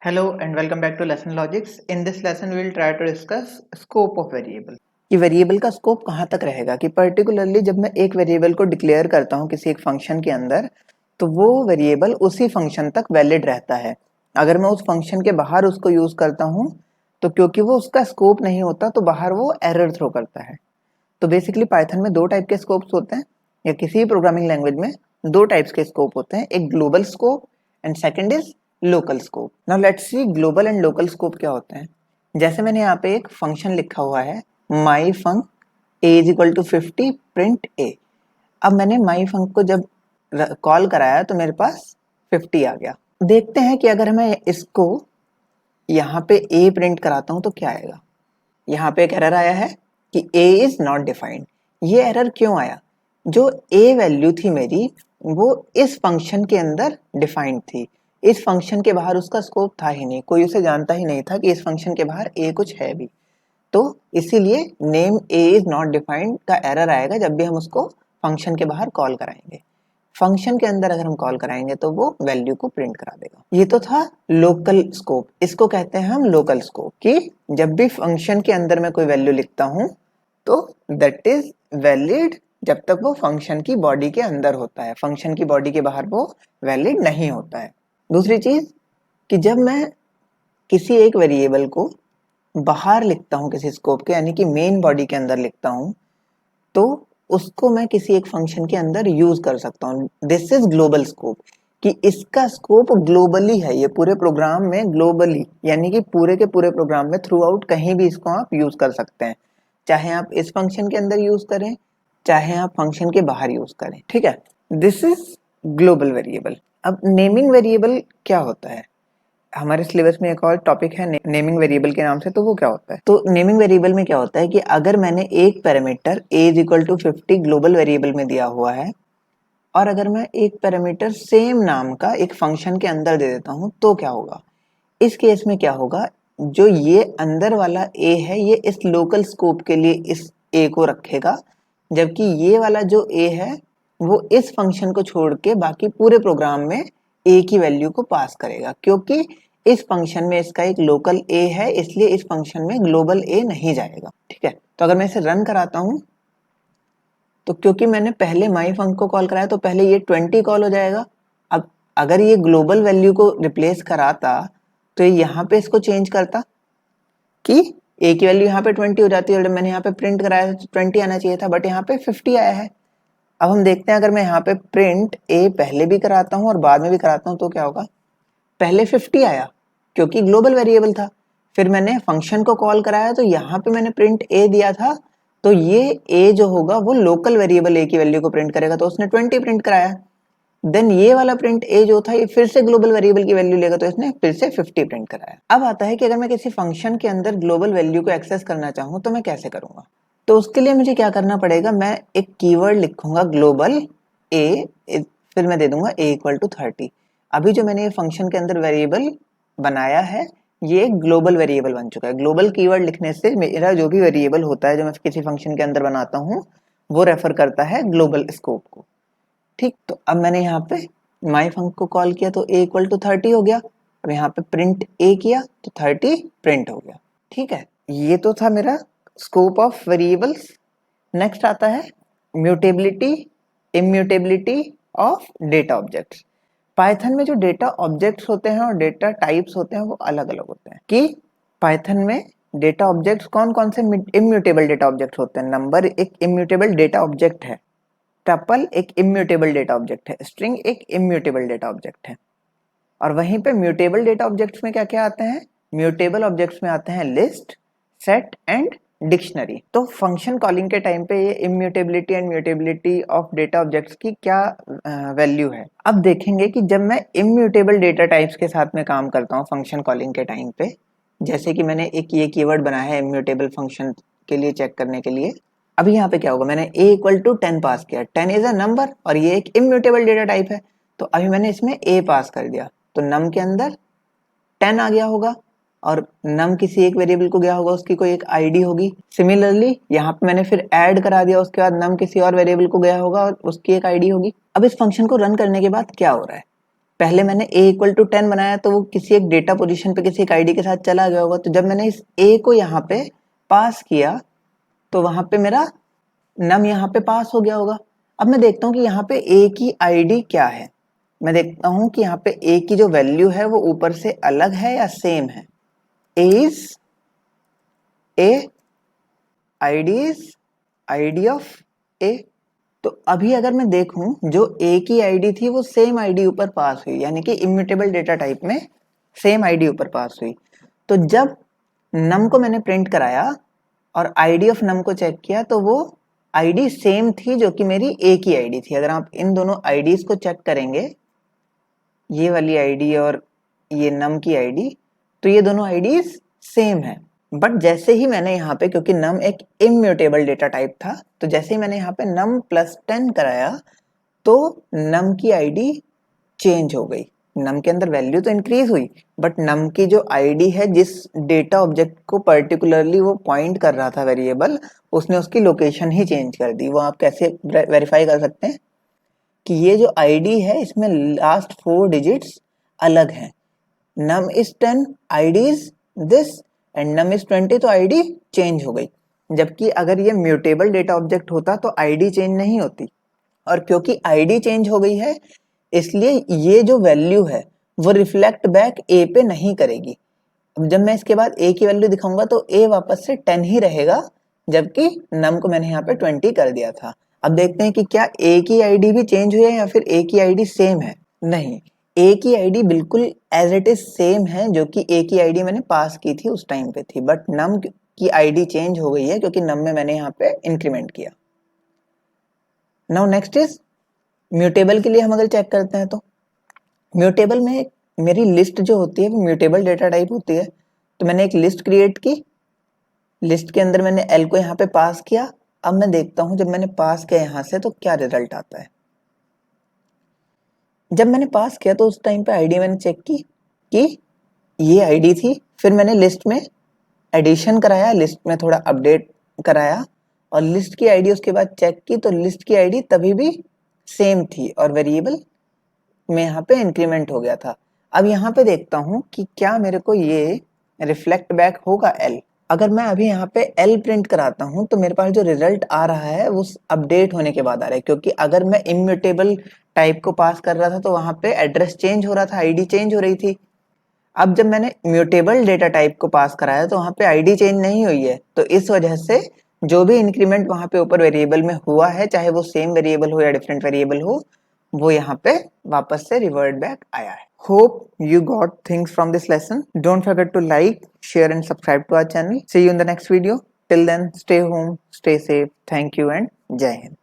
Hello and welcome back to Lesson Logics. In this lesson, we will try to discuss scope of variable. कि variable का scope कहाँ तक रहेगा कि particularly जब मैं एक वेरिएबल को डिक्लेयर करता हूँ किसी एक फंक्शन के अंदर तो वो वेरिएबल उसी फंक्शन तक वैलिड रहता है। अगर मैं उस फंक्शन के बाहर उसको यूज करता हूँ तो क्योंकि वो उसका स्कोप नहीं होता तो बाहर वो एरर थ्रो करता है। तो बेसिकली पाइथन में दो टाइप के स्कोप्स होते हैं या किसी भी प्रोग्रामिंग लैंग्वेज में दो टाइप्स के स्कोप होते हैं, एक global scope and second is local scope. Now let's see global and local scope क्या होते हैं। जैसे मैंने यहाँ पे एक फंक्शन लिखा हुआ है माई फंक ए इज इक्वल टू 50 प्रिंट ए। अब मैंने माई फंक को जब कॉल कराया तो मेरे पास 50 आ गया। देखते हैं कि अगर मैं इसको यहाँ पे ए प्रिंट कराता हूँ तो क्या आएगा। यहाँ पे एक एरर आया है कि a इज नॉट डिफाइंड। ये एरर क्यों आया? जो a वैल्यू थी मेरी वो इस फंक्शन के अंदर डिफाइंड थी, इस फंक्शन के बाहर उसका स्कोप था ही नहीं, कोई उसे जानता ही नहीं था कि इस फंक्शन के बाहर a कुछ है भी। तो इसीलिए name a is not defined का एरर आएगा जब भी हम उसको फंक्शन के बाहर कॉल कराएंगे। फंक्शन के अंदर अगर हम कॉल कराएंगे तो वो वैल्यू को प्रिंट करा देगा। ये तो था लोकल स्कोप, इसको कहते हैं हम लोकल स्कोप कि जब भी फंक्शन के अंदर मैं कोई वैल्यू लिखता हूं तो दैट इज वैलिड जब तक वो फंक्शन की बॉडी के अंदर होता है, फंक्शन की बॉडी के बाहर वो वैलिड नहीं होता है। दूसरी चीज कि जब मैं किसी एक वेरिएबल को बाहर लिखता हूं किसी स्कोप के यानी कि मेन बॉडी के अंदर लिखता हूं तो उसको मैं किसी एक फंक्शन के अंदर यूज कर सकता हूँ। दिस इज ग्लोबल स्कोप कि इसका स्कोप ग्लोबली है, ये पूरे प्रोग्राम में ग्लोबली यानी कि पूरे के पूरे प्रोग्राम में थ्रू आउट कहीं भी इसको आप यूज कर सकते हैं, चाहे आप इस फंक्शन के अंदर यूज करें चाहे आप फंक्शन के बाहर यूज करें। ठीक है, दिस इज ग्लोबल वेरिएबल। अब नेमिंग वेरिएबल क्या होता है? हमारे सिलेबस में एक और टॉपिक है नेमिंग वेरिएबल के नाम से, तो वो क्या होता है? तो नेमिंग वेरिएबल में क्या होता है कि अगर मैंने एक parameter a is equal to 50 global variable में दिया हुआ है और अगर मैं एक पैरामीटर सेम नाम का एक फंक्शन के अंदर दे देता हूं तो क्या होगा? इस केस में क्या होगा, जो ये अंदर वाला a है ये इस लोकल स्कोप के लिए इस a को रखेगा, जबकि ये वाला जो a है वो इस फंक्शन को छोड़ के बाकी पूरे प्रोग्राम में a की वैल्यू को पास करेगा, क्योंकि इस फंक्शन में इसका एक लोकल a है इसलिए इस फंक्शन में ग्लोबल a नहीं जाएगा। ठीक है, तो अगर मैं इसे रन कराता हूं तो क्योंकि मैंने पहले माई फंक को कॉल कराया तो पहले ये 20 कॉल हो जाएगा। अब अगर ये ग्लोबल वैल्यू को रिप्लेस कराता तो यहाँ पे इसको चेंज करता कि a की वैल्यू यहाँ पे 20 हो जाती है, मैंने यहाँ पे प्रिंट कराया तो 20 आना चाहिए था, बट यहाँ पे 50 आया है। अब हम देखते हैं अगर मैं यहाँ पे प्रिंट a पहले भी कराता हूँ और बाद में भी कराता हूँ तो क्या होगा। पहले 50 आया क्योंकि ग्लोबल वेरिएबल था, फिर मैंने फंक्शन को कॉल कराया तो यहाँ पे मैंने प्रिंट a दिया था, तो ये a जो होगा वो लोकल वेरिएबल a की वैल्यू को प्रिंट करेगा तो उसने 20 प्रिंट कराया। देन ये वाला प्रिंट a जो था ये फिर से ग्लोबल वेरिएबल की वैल्यू लेगा तो इसने फिर से 50 प्रिंट कराया। अब आता है कि अगर मैं किसी फंक्शन के अंदर ग्लोबल वैल्यू को एक्सेस करना चाहूँ तो मैं कैसे करूंगा। तो उसके लिए मुझे क्या करना पड़ेगा, मैं एक कीवर्ड लिखूंगा ग्लोबल a, फिर मैं दे दूंगा a इक्वल टू 30। अभी जो मैंने ये फंक्शन के अंदर वेरिएबल बनाया है ये ग्लोबल वेरिएबल बन चुका है। ग्लोबल कीवर्ड लिखने से मेरा जो भी वेरिएबल होता है जो मैं किसी फंक्शन के अंदर बनाता हूँ वो रेफर करता है ग्लोबल स्कोप को। ठीक, तो अब मैंने यहाँ पे माई फंक को कॉल किया तो a इक्वल टू 30 हो गया। अब यहाँ पे प्रिंट a किया तो 30 प्रिंट हो गया। ठीक है, ये तो था मेरा स्कोप ऑफ वेरिएबल्स। नेक्स्ट आता है mutability immutability of data objects. Python में जो डेटा ऑब्जेक्ट्स होते हैं और डेटा टाइप्स होते हैं वो अलग अलग होते हैं कि पाइथन में डेटा ऑब्जेक्ट्स कौन कौन से इम्यूटेबल डेटा ऑब्जेक्ट्स होते हैं। नंबर एक इम्यूटेबल डेटा ऑब्जेक्ट है, टपल एक इम्यूटेबल डेटा ऑब्जेक्ट है, स्ट्रिंग एक इम्यूटेबल डेटा ऑब्जेक्ट है। और वहीं पे म्यूटेबल डेटा ऑब्जेक्ट्स में क्या क्या आते हैं, म्यूटेबल ऑब्जेक्ट्स में आते हैं लिस्ट, सेट एंड डिक्शनरी। तो फंक्शन कॉलिंग के टाइम पे ये immutability and mutability of data objects की क्या वैल्यू है। अब देखेंगे कि जब मैं इम्यूटेबल डेटा टाइप्स के साथ में काम करता हूँ फंक्शन कॉलिंग के टाइम पे, जैसे कि मैंने एक ये कीवर्ड बनाया है इम्यूटेबल फंक्शन के लिए चेक करने के लिए। अभी यहाँ पे क्या होगा, मैंने a इक्वल टू 10 पास किया, 10 इज अ नंबर और ये एक इम्यूटेबल डेटा टाइप है, तो अभी मैंने इसमें a पास कर दिया तो num के अंदर 10 आ गया होगा और num किसी एक वेरिएबल को गया होगा, उसकी कोई एक आईडी होगी। सिमिलरली यहाँ पे मैंने फिर ऐड करा दिया, उसके बाद num किसी और वेरिएबल को गया होगा और उसकी एक आईडी होगी। अब इस फंक्शन को रन करने के बाद क्या हो रहा है, पहले मैंने a इक्वल टू 10 बनाया तो वो किसी एक डेटा पोजीशन पे किसी एक आईडी के साथ चला गया होगा, तो जब मैंने इस a को यहाँ पे पास किया तो वहां पे मेरा नम यहाँ पे पास हो गया होगा। अब मैं देखता हूँ कि यहाँ पे a की आईडी क्या है। मैं देखता हूँ कि यहाँ पे a की जो वैल्यू है वो ऊपर से अलग है या सेम है। a is a, id is id of a। तो अभी अगर मैं देखूं जो a की आईडी थी वो सेम आईडी ऊपर पास हुई, यानी कि इम्यूटेबल डेटा टाइप में सेम आईडी ऊपर पास हुई। तो जब नम को मैंने प्रिंट कराया और आईडी ऑफ नम को चेक किया तो वो आईडी सेम थी जो कि मेरी a की आईडी थी। अगर आप इन दोनों आईडीज को चेक करेंगे, ये वाली आईडी और ये नम की आईडी, तो ये दोनों आईडीज सेम है। बट जैसे ही मैंने यहाँ पे, क्योंकि नम एक इम्यूटेबल डेटा टाइप था, तो जैसे ही मैंने यहाँ पे num प्लस 10 कराया तो num की आईडी चेंज हो गई। num के अंदर वैल्यू तो इंक्रीज हुई, बट num की जो आईडी है, जिस डेटा ऑब्जेक्ट को पर्टिकुलरली वो पॉइंट कर रहा था वेरिएबल, उसने उसकी लोकेशन ही चेंज कर दी। वो आप कैसे वेरीफाई कर सकते हैं कि ये जो आईडी है इसमें लास्ट 4 डिजिट्स अलग हैं। num is 10, id is this and num is 20, तो id चेंज हो गई। जबकि अगर ये म्यूटेबल डेटा ऑब्जेक्ट होता तो id चेंज नहीं होती, और क्योंकि id चेंज हो गई है इसलिए ये जो वैल्यू है वो रिफ्लेक्ट बैक a पे नहीं करेगी। अब जब मैं इसके बाद a की वैल्यू दिखाऊंगा तो a वापस से 10 ही रहेगा, जबकि num को मैंने यहाँ पे 20 कर दिया था। अब देखते हैं कि क्या a की id भी चेंज हुई है या फिर a की id सेम है। नहीं, a की आईडी बिल्कुल एज इट इज सेम है, जो कि a की आईडी मैंने पास की थी उस टाइम पे थी, बट num की आईडी चेंज हो गई है क्योंकि num में मैंने यहाँ पे इंक्रीमेंट किया। नाउ नेक्स्ट इज म्यूटेबल के लिए हम अगर चेक करते हैं तो म्यूटेबल में मेरी लिस्ट जो होती है वो म्यूटेबल डेटा टाइप होती है। तो मैंने एक लिस्ट क्रिएट की, लिस्ट के अंदर मैंने l को यहाँ पे पास किया। अब मैं देखता हूँ जब मैंने पास किया यहाँ से तो क्या रिजल्ट आता है। जब मैंने पास किया तो उस टाइम पे आईडी मैंने चेक की कि ये आईडी थी। फिर मैंने लिस्ट में एडिशन कराया, लिस्ट में थोड़ा अपडेट कराया और लिस्ट की आईडी उसके बाद चेक की तो लिस्ट की आईडी तभी भी सेम थी और वेरिएबल में यहाँ पे इंक्रीमेंट हो गया था। अब यहाँ पे देखता हूँ कि क्या मेरे को ये रिफ्लेक्ट बैक होगा L। अगर मैं अभी यहाँ पे L प्रिंट कराता हूँ तो मेरे पास जो रिजल्ट आ रहा है वो अपडेट होने के बाद आ रहा है, क्योंकि अगर मैं इम्यूटेबल टाइप को पास कर रहा था तो वहां पे एड्रेस चेंज हो रहा था, आईडी चेंज हो रही थी। अब जब मैंने म्यूटेबल डेटा टाइप को पास कराया तो वहां पे आईडी चेंज नहीं हुई है, तो इस वजह से जो भी इंक्रीमेंट वहां पे ऊपर वेरिएबल में हुआ है, चाहे वो सेम वेरिएबल हो या डिफरेंट वेरिएबल हो, वो यहाँ पे वापस से रिवर्ट बैक आया है। Hope you got things from this lesson. Don't forget to like, share and subscribe to our channel. See you in the next video. Till then, stay home, stay safe. Thank you and Jai Hind.